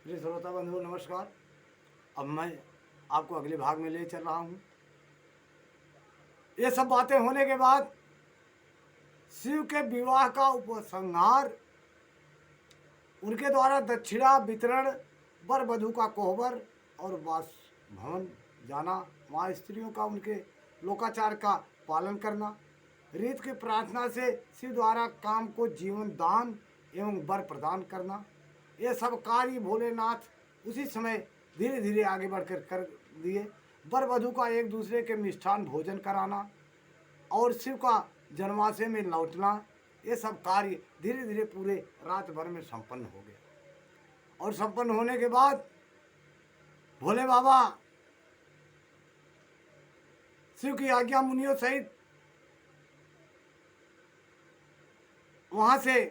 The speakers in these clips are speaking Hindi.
प्रिय श्रोता बंधु नमस्कार। अब मैं आपको अगले भाग में ले चल रहा हूँ। ये सब बातें होने के बाद शिव के विवाह का उपसंहार, उनके द्वारा दक्षिणा वितरण, वर वधू का कोहबर और वास भवन जाना, वहाँ स्त्रियों का उनके लोकाचार का पालन करना, रीत की प्रार्थना से शिव द्वारा काम को जीवन दान एवं वर प्रदान करना, ये सब कार्य भोलेनाथ उसी समय धीरे धीरे आगे बढ़कर कर दिए। वर वधू का एक दूसरे के मिष्ठान भोजन कराना और शिव का जन्माशय में लौटना, ये सब कार्य धीरे धीरे पूरे रात भर में संपन्न हो गया। और संपन्न होने के बाद भोले बाबा शिव की आज्ञा मुनियों सहित वहाँ से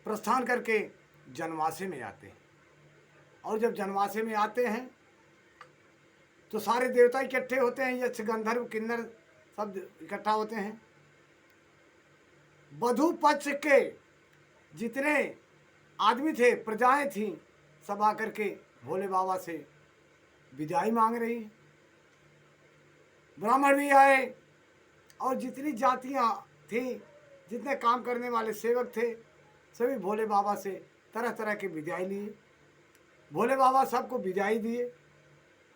प्रस्थान करके जन्माशय में आते हैं। और जब जन्माशय में आते हैं तो सारे देवता इकट्ठे होते हैं, यक्ष गंधर्व किन्नर सब इकट्ठा होते हैं। वधू पक्ष के जितने आदमी थे, प्रजाएं थीं, सब आकर के भोले बाबा से विदाई मांग रही हैं। ब्राह्मण भी आए और जितनी जातियां थीं, जितने काम करने वाले सेवक थे, सभी भोले बाबा से तरह तरह की विदाई लिए। भोले बाबा सबको विदाई दिए।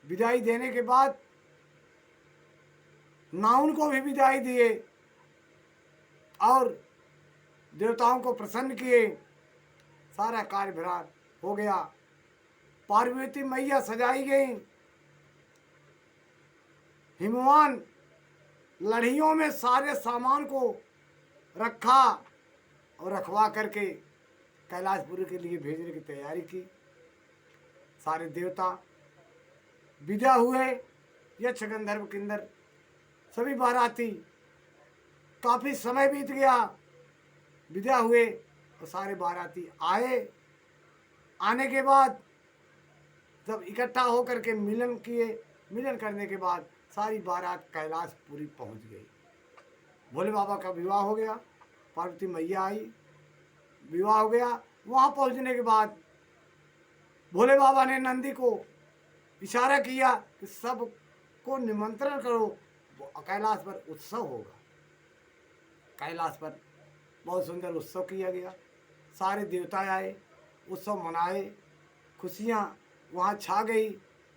विदाई देने के बाद नाउन को भी विदाई दिए और देवताओं को प्रसन्न किए। सारा कार्य विराट हो गया। पार्वती मैया सजाई गई। हिमवान लड़ियों में सारे सामान को रखा और रखवा करके कैलाशपुरी के लिए भेजने की तैयारी की। सारे देवता विदा हुए। यक्ष गंधर्व किन्नर सभी बाराती, काफी समय बीत गया, विदा हुए और सारे बाराती आए। आने के बाद जब इकट्ठा होकर के मिलन किए, मिलन करने के बाद सारी बारात कैलाशपुरी पहुंच गई। भोले बाबा का विवाह हो गया। पार्वती मैया आई, विवाह हो गया। वहाँ पहुँचने के बाद भोले बाबा ने नंदी को इशारा किया कि सबको निमंत्रण करो, कैलाश पर उत्सव होगा। कैलाश पर बहुत सुंदर उत्सव किया गया। सारे देवता आए, उत्सव मनाए, खुशियाँ वहाँ छा गई।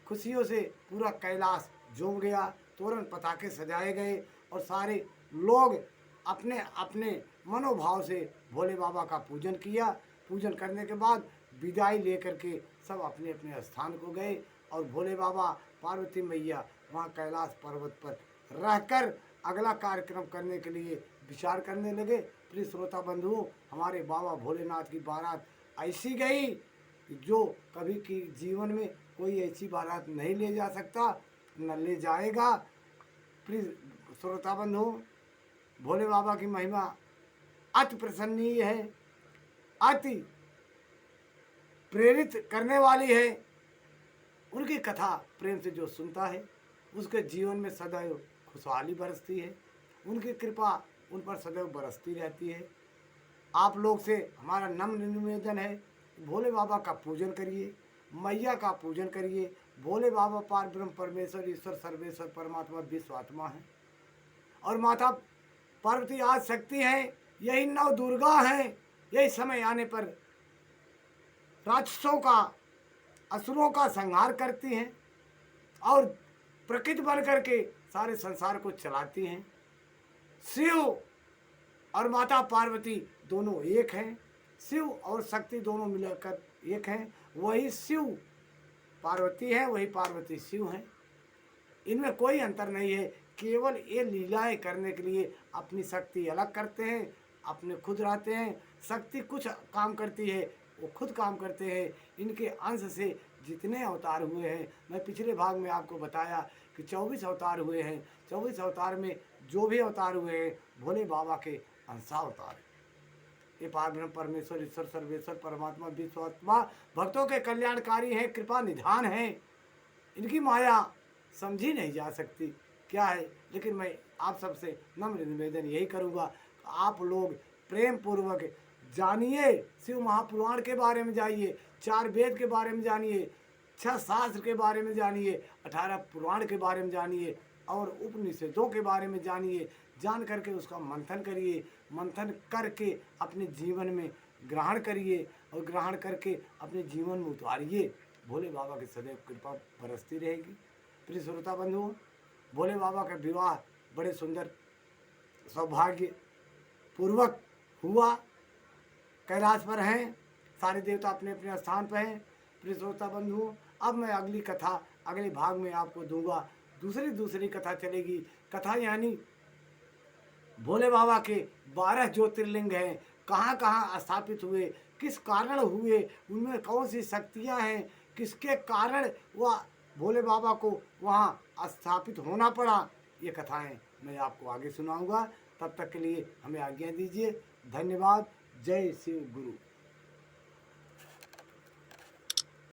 खुशियों से पूरा कैलाश झूम गया। तोरण पताके सजाए गए और सारे लोग अपने अपने मनोभाव से भोले बाबा का पूजन किया। पूजन करने के बाद विदाई लेकर के सब अपने अपने स्थान को गए और भोले बाबा पार्वती मैया वहाँ कैलाश पर्वत पर रहकर अगला कार्यक्रम करने के लिए विचार करने लगे। प्रिय श्रोता बंधुओं, हमारे बाबा भोलेनाथ की बारात ऐसी गई कि जो कभी की जीवन में कोई ऐसी बारात नहीं ले जा सकता, न ले जाएगा। प्रिय श्रोता बंधुओं, भोले बाबा की महिमा अति प्रसन्नीय है, अति प्रेरित करने वाली है। उनकी कथा प्रेम से जो सुनता है उसके जीवन में सदैव खुशहाली बरसती है। उनकी कृपा उन पर सदैव बरसती रहती है। आप लोग से हमारा नम्र निवेदन है, भोले बाबा का पूजन करिए, मैया का पूजन करिए। भोले बाबा पार ब्रह्म परमेश्वर ईश्वर सर्वेश्वर परमात्मा विश्व आत्मा है और माता पार्वती आज शक्ति है। यही नव दुर्गा है। यही समय आने पर राक्षसों का, असुरों का संहार करती हैं और प्रकृति बन करके सारे संसार को चलाती हैं। शिव और माता पार्वती दोनों एक हैं। शिव और शक्ति दोनों मिलकर एक हैं। वही शिव पार्वती है, वही पार्वती शिव हैं। इनमें कोई अंतर नहीं है। केवल ये लीलाएं करने के लिए अपनी शक्ति अलग करते हैं, अपने खुद रहते हैं। शक्ति कुछ काम करती है, वो खुद काम करते हैं। इनके अंश से जितने अवतार हुए हैं, मैं पिछले भाग में आपको बताया कि 24 अवतार हुए हैं। 24 अवतार में जो भी अवतार हुए हैं, भोले बाबा के अंशावतार हैं। ये पारब्रह्म परमेश्वर ईश्वर सर्वेश्वर परमात्मा विश्वात्मा भक्तों के कल्याणकारी हैं, कृपा निधान हैं। इनकी माया समझी नहीं जा सकती क्या है। लेकिन मैं आप सबसे नम्र निवेदन यही करूँगा, आप लोग प्रेम पूर्वक जानिए, शिव महापुराण के बारे में जाइए, 4 वेद के बारे में जानिए, 6 शास्त्र के बारे में जानिए, 18 पुराण के बारे में जानिए और उपनिषदों के बारे में जानिए। जान करके उसका मंथन करिए, मंथन करके अपने जीवन में ग्रहण करिए और ग्रहण करके अपने जीवन में उतारिए। भोले बाबा की सदैव कृपा बरसती रहेगी। प्रिय श्रोता बंधुओं, भोले बाबा का विवाह बड़े सुंदर सौभाग्य पूर्वक हुआ। कैलाश पर हैं, सारे देवता अपने अपने स्थान पर हैं। प्रिय श्रोता बंधुओं, अब मैं अगली कथा अगले भाग में आपको दूंगा। दूसरी कथा चलेगी। कथा यानी भोले बाबा के 12 ज्योतिर्लिंग हैं, कहाँ कहाँ स्थापित हुए, किस कारण हुए, उनमें कौन सी शक्तियाँ हैं, किसके कारण वह भोले बाबा को वहाँ स्थापित होना पड़ा, ये कथाएं मैं आपको आगे सुनाऊंगा। तब तक के लिए हमें आज्ञा दीजिए। धन्यवाद। जय शिव गुरु।